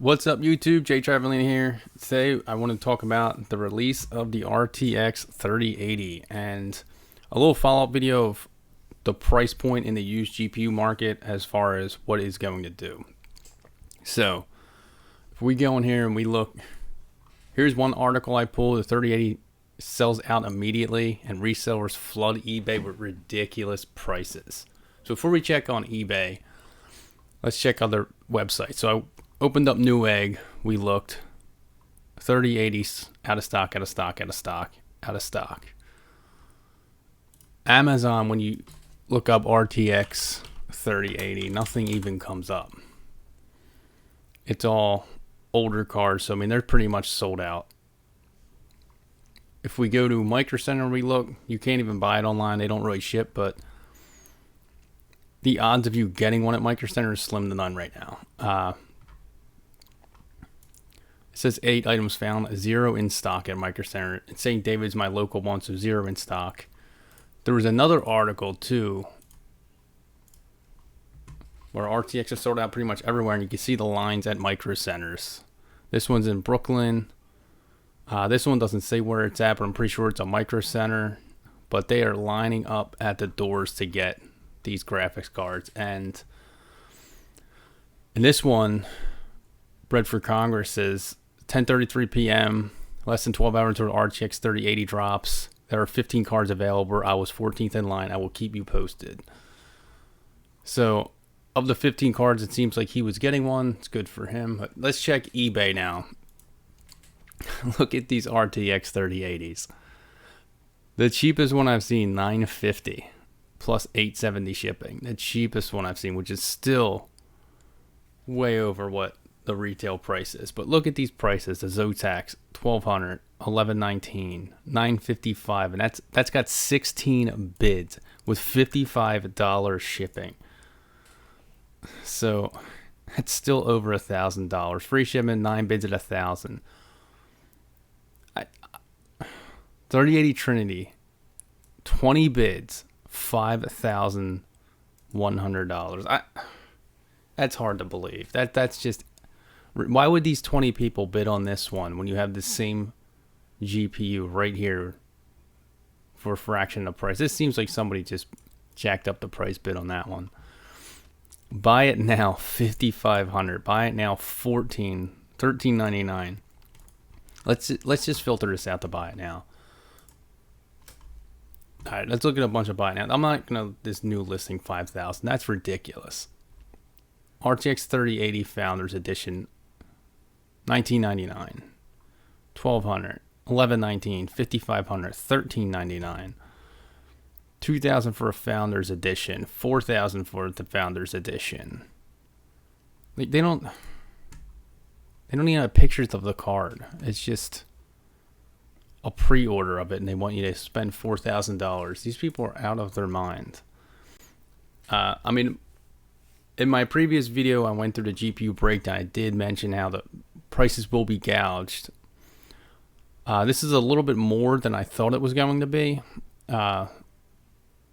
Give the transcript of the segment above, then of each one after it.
What's up, YouTube? Jay Travelina here. Today I want to talk about the release of the RTX 3080 and a little follow-up video of the price point in the used GPU market as far as what it's going to do. So if we go in here and we look, here's one article I pulled. The 3080 sells out immediately and resellers flood eBay with ridiculous prices. So before we check on eBay, let's check other websites. So I opened up Newegg, we looked, 3080s out of stock, out of stock, out of stock, out of stock. Amazon, when you look up RTX 3080, nothing even comes up. It's all older cars, so I mean they're pretty much sold out. If we go to Micro Center, we look, you can't even buy it online, they don't really ship, but the odds of you getting one at Micro Center is slim to none right now. It says 8 items found, 0 in stock at Micro Center. And St. David's my local one, so 0 in stock. There was another article too where RTX is sold out pretty much everywhere, and you can see the lines at Micro Centers. This one's in Brooklyn. This one doesn't say where it's at, but I'm pretty sure it's a Micro Center. But they are lining up at the doors to get these graphics cards. And in this one, Bread for Congress is 10:33 p.m. less than 12 hours until the RTX 3080 drops. There are 15 cards available. I was 14th in line. I will keep you posted. So of the 15 cards, it seems like he was getting one. It's good for him. But let's check eBay now. Look at these RTX 3080s. The cheapest one I've seen, $950 plus $870 shipping. The cheapest one I've seen, which is still way over what the retail price is. But look at these prices. The Zotac, $1,200, $1,119, $955, and that's got 16 bids with $55 shipping. So that's still over $1,000. Free shipment, 9 bids at $1,000. 3080 Trinity, 20 bids, $5,100. That's hard to believe. That's just, why would these 20 people bid on this one when you have the same GPU right here for a fraction of the price? This seems like somebody just jacked up the price bid on that one. Buy it now, $5,500. Buy it now, $13.99. Let's just filter this out to buy it now. All right, let's look at a bunch of buy it now. I'm not gonna this new listing 5,000. That's ridiculous. RTX 3080 Founders Edition, $19.99, $1,200, $11.19, $5,500, $13.99, $2,000 for a Founders Edition, $4,000 for the Founders Edition. They don't even have pictures of the card. It's just a pre-order of it, and they want you to spend $4,000. These people are out of their mind. I mean, in my previous video, I went through the GPU breakdown. I did mention how the prices will be gouged. This is a little bit more than I thought it was going to be. I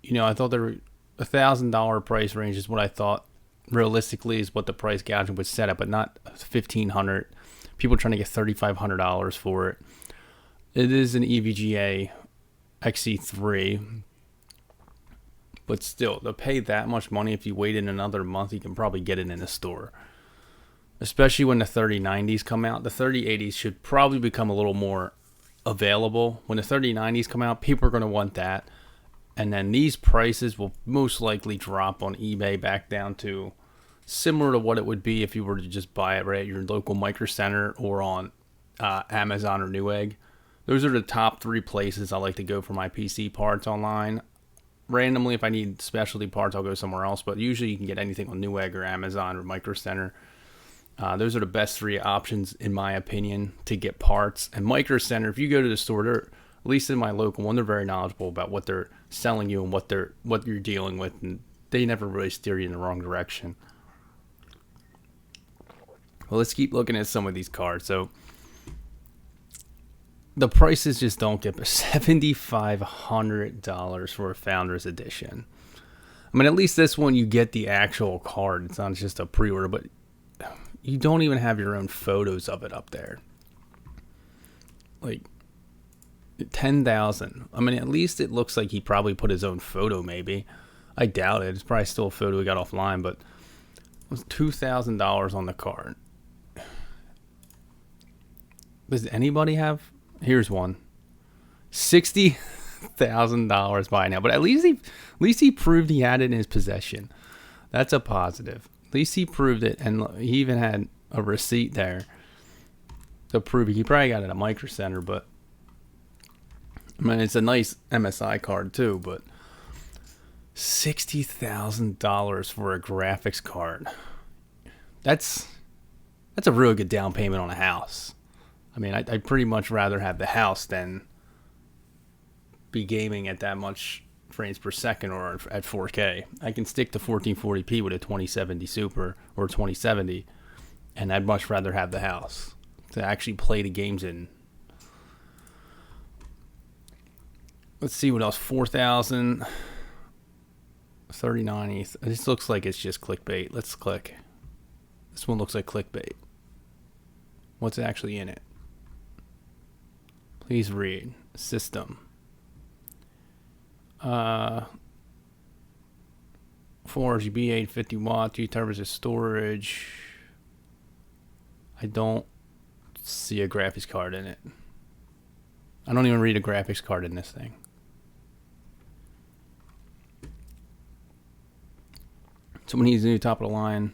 thought there were $1,000 price range is what I thought realistically is what the price gouging would set up, but not $1,500. People trying to get $3,500 for it. It is an EVGA XC3. But still, to pay that much money, if you waited another month, you can probably get it in the store. Especially when the 3090s come out. The 3080s should probably become a little more available. When the 3090s come out, people are going to want that. And then these prices will most likely drop on eBay back down to similar to what it would be if you were to just buy it right at your local Micro Center or on Amazon or Newegg. Those are the top 3 places I like to go for my PC parts online. Randomly, if I need specialty parts, I'll go somewhere else. But usually you can get anything on Newegg or Amazon or Micro Center. Those are the best 3 options, in my opinion, to get parts. And Micro Center, if you go to the store, they're, at least in my local one, they're very knowledgeable about what they're selling you and what you're dealing with. And they never really steer you in the wrong direction. Well, let's keep looking at some of these cards. So the prices just don't get $7,500 for a Founders Edition. I mean, at least this one you get the actual card. It's not just a pre-order, but you don't even have your own photos of it up there. Like 10,000. I mean, at least it looks like he probably put his own photo. Maybe. I doubt it. It's probably still a photo he got offline, but it was $2,000 on the card. Does anybody have? Here's one. $60,000 by now, but at least he proved he had it in his possession. That's a positive. At least he proved it, and he even had a receipt there to prove it. He probably got it at Micro Center, but I mean, it's a nice MSI card too. But $60,000 for a graphics card. That's a really good down payment on a house. I mean, I'd pretty much rather have the house than be gaming at that much frames per second or at 4K. I can stick to 1440p with a 2070 Super or 2070, and I'd much rather have the house to actually play the games in. Let's see what else. 4,000, 3090. This looks like it's just clickbait. Let's click. This one looks like clickbait. What's actually in it? Please read. System. 4 RGB, 850 watt, 2 terabytes of storage. I don't see a graphics card in it. I don't even read a graphics card in this thing. Someone needs a new top of the line.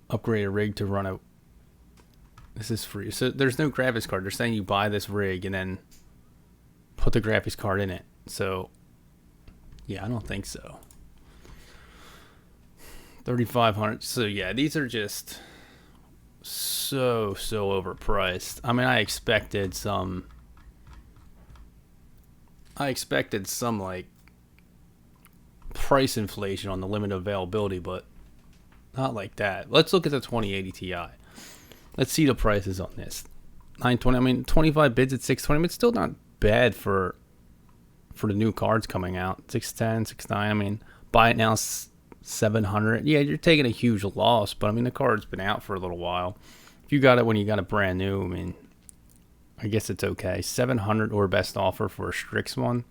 Upgrade a rig to run a. This is free. So there's no graphics card. They're saying you buy this rig and then put the graphics card in it. So, yeah, I don't think so. 3,500. So yeah, these are just so overpriced. I mean, I expected some like price inflation on the limited availability, but not like that. Let's look at the 2080 Ti. Let's see the prices on this. 920. I mean, 25 bids at 620. But it's still not bad for the new cards coming out. 610, 690. I mean, buy it now 700. Yeah, you're taking a huge loss, but I mean the card's been out for a little while. If you got it when you got it brand new, I mean, I guess it's okay. 700 or best offer for a Strix one.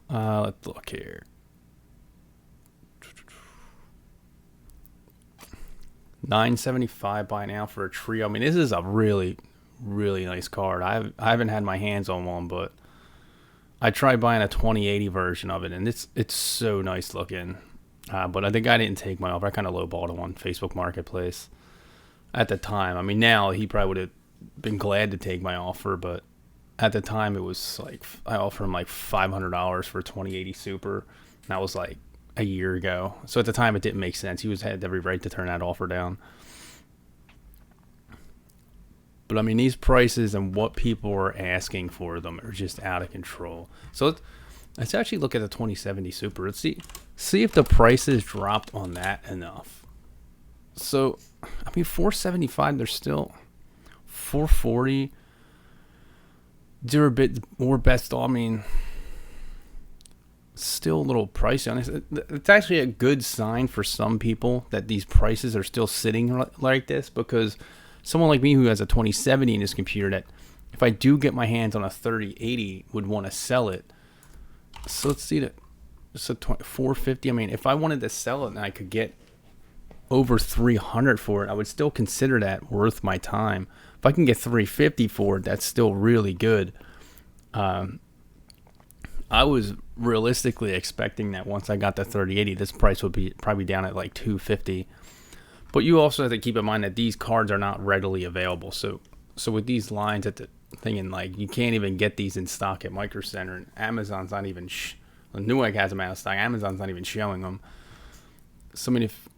Let's look here. 975 by now for a trio. I mean, this is a really nice card. I haven't had my hands on one, but I tried buying a 2080 version of it, and it's so nice looking. But the guy didn't take my offer. I kind of lowballed him on Facebook Marketplace at the time. I mean, now he probably would have been glad to take my offer, but at the time it was like I offered him like $500 for a 2080 Super. And that was like a year ago. So at the time it didn't make sense. He had every right to turn that offer down. But I mean, these prices and what people are asking for them are just out of control. So let's actually look at the 2070 Super. Let's see if the prices dropped on that enough. So, I mean, 475, they're still 440. 0 bit or best. I mean, still a little pricey on this. It's actually a good sign for some people that these prices are still sitting like this, because someone like me who has a 2070 in his computer, that if I do get my hands on a 3080 would want to sell it. So let's see that. So 450. I mean, if I wanted to sell it and I could get over 300 for it, I would still consider that worth my time. If I can get 350 for it, that's still really good. I was realistically expecting that once I got the 3080, this price would be probably down at like 250. But you also have to keep in mind that these cards are not readily available. So with these lines at the thing, and like you can't even get these in stock at Micro Center, and Amazon's not even Newegg has them out of stock. Amazon's not even showing them. So I mean, if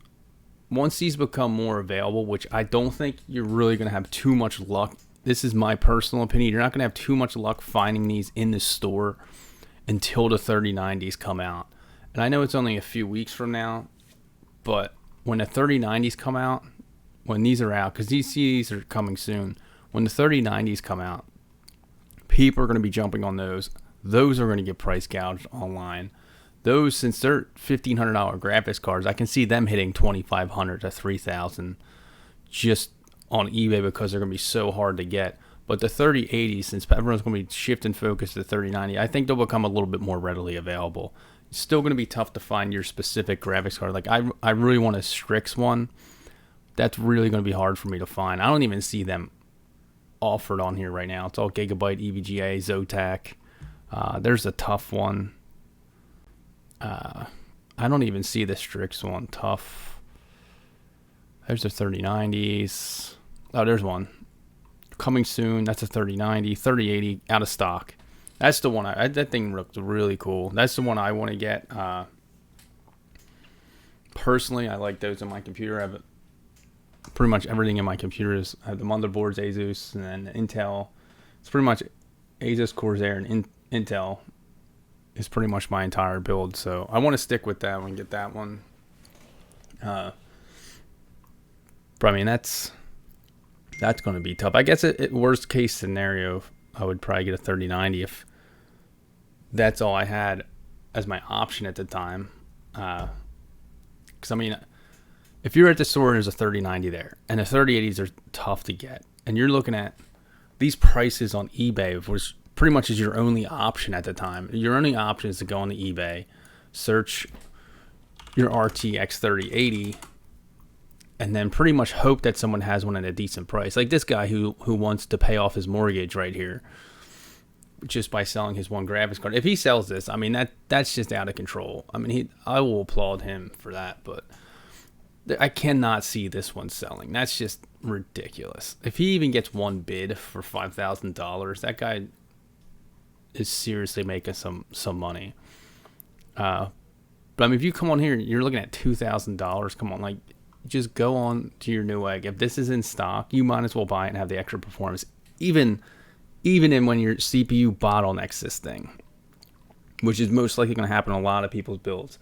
once these become more available, which I don't think you're really going to have too much luck. This is my personal opinion. You're not going to have too much luck finding these in the store until the 3090s come out. And I know it's only a few weeks from now, but when the 3090s come out, when these are out, because these are coming soon, when the 3090s come out, people are going to be jumping on those. Those are going to get price gouged online. those, since they're $1,500 graphics cards, I can see them hitting $2,500 to $3,000 just on eBay because they're going to be so hard to get. But the 3080, since everyone's going to be shifting focus to the 3090, I think they'll become a little bit more readily available. It's still going to be tough to find your specific graphics card. Like I really want a Strix one. That's really going to be hard for me to find. I don't even see them offered on here right now. It's all Gigabyte, EVGA, Zotac. There's a tough one. I don't even see the Strix one. Tough. There's the 3090s. Oh, there's one. Coming soon. That's a 3090. 3080 out of stock. That's the one. That thing looked really cool. That's the one I want to get. Personally, I like those on my computer. I have pretty much everything in my computer. I have the motherboards, Asus, and then Intel. It's pretty much Asus, Corsair, and Intel is pretty much my entire build. So I want to stick with that one and get that one. But I mean, that's going to be tough. I guess worst case scenario, I would probably get a 3090 if that's all I had as my option at the time. Because I mean, if you're at the store and there's a 3090 there, and the 3080s are tough to get, and you're looking at these prices on eBay, which pretty much is your only option at the time. Your only option is to go on the eBay, search your RTX 3080, and then pretty much hope that someone has one at a decent price. Like this guy who wants to pay off his mortgage right here just by selling his one graphics card. If he sells this, I mean, that's just out of control. I mean, I will applaud him for that, but I cannot see this one selling. That's just ridiculous. If he even gets one bid for $5,000, that guy is seriously making some money. But I mean, if you come on here, you're looking at $2,000. Come on, like, just go on to your Newegg. If this is in stock, you might as well buy it and have the extra performance. Even in when your CPU bottlenecks this thing, which is most likely going to happen in a lot of people's builds.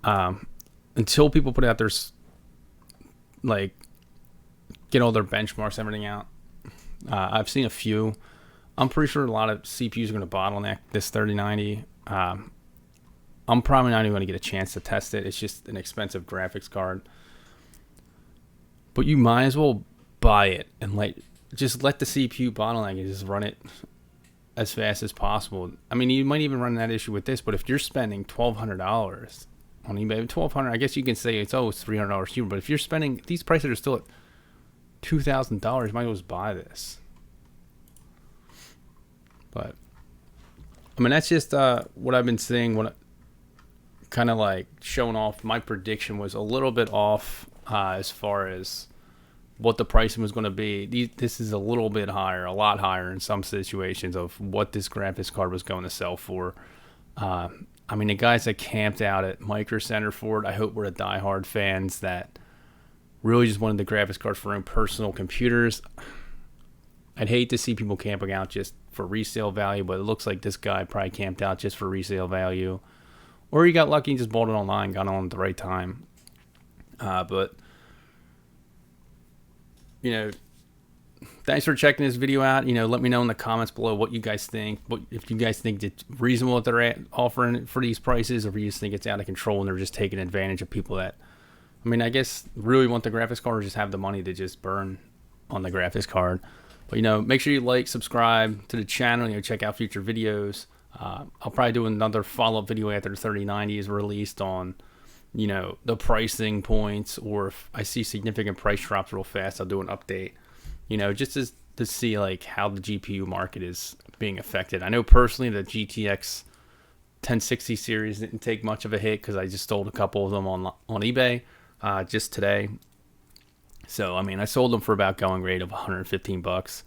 Until people put out their, like, get all their benchmarks, everything out. I've seen a few. I'm pretty sure a lot of CPUs are going to bottleneck this 3090. I'm probably not even going to get a chance to test it. It's just an expensive graphics card. But you might as well buy it and just let the CPU bottleneck and just run it as fast as possible. I mean, you might even run that issue with this, but if you're spending $1,200 on eBay, $1,200, I guess you can say it's $300 cheaper. But if you're spending, these prices are still at $2,000, you might as well just buy this. But I mean, that's just what I've been seeing. What kind of like showing off. My prediction was a little bit off as far as what the pricing was going to be. This is a little bit higher, a lot higher in some situations of what this graphics card was going to sell for. I mean, the guys that camped out at Micro Center for it, I hope we're the diehard fans that really just wanted the graphics cards for their own personal computers. I'd hate to see people camping out just for resale value, but it looks like this guy probably camped out just for resale value. Or he got lucky and just bought it online, got on at the right time. But, you know, thanks for checking this video out. You know, let me know in the comments below what you guys think. If you guys think it's reasonable that they're offering for these prices, or if you just think it's out of control and they're just taking advantage of people that, I mean, I guess really want the graphics card or just have the money to just burn on the graphics card. But, you know, make sure you like, subscribe to the channel, you know, check out future videos. I'll probably do another follow-up video after the 3090 is released on, you know, the pricing points, or if I see significant price drops real fast, I'll do an update, you know, just to see like how the GPU market is being affected. I know personally the GTX 1060 series didn't take much of a hit because I just sold a couple of them on eBay just today. So, I mean, I sold them for about going rate of $115.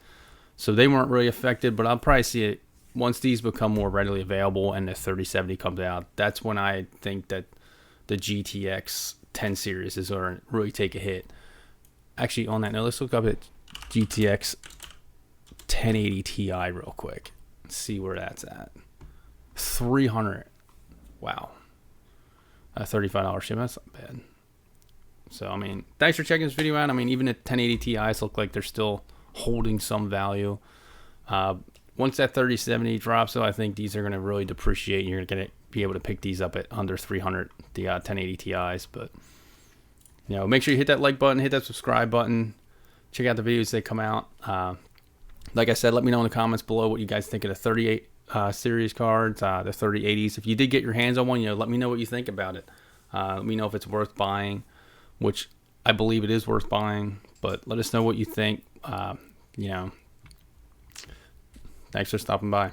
So they weren't really affected, but I'll probably see it once these become more readily available and the 3070 comes out. That's when I think that the GTX 10 series is going to really take a hit. Actually, on that note, let's look up at GTX 1080 Ti real quick. Let's see where that's at. 300. Wow. $35 shipment. That's not bad. So, I mean, thanks for checking this video out. I mean, even at 1080 Ti's look like they're still holding some value. Once that 3070 drops, though, I think these are going to really depreciate. You're going to be able to pick these up at under 300, the 1080 Ti's. But make sure you hit that like button, hit that subscribe button, check out the videos that come out. Like I said, let me know in the comments below what you guys think of the 38 series cards, the 3080s. If you did get your hands on one, let me know what you think about it. Let me know if it's worth buying, which I believe it is worth buying. But let us know what you think. Thanks for stopping by.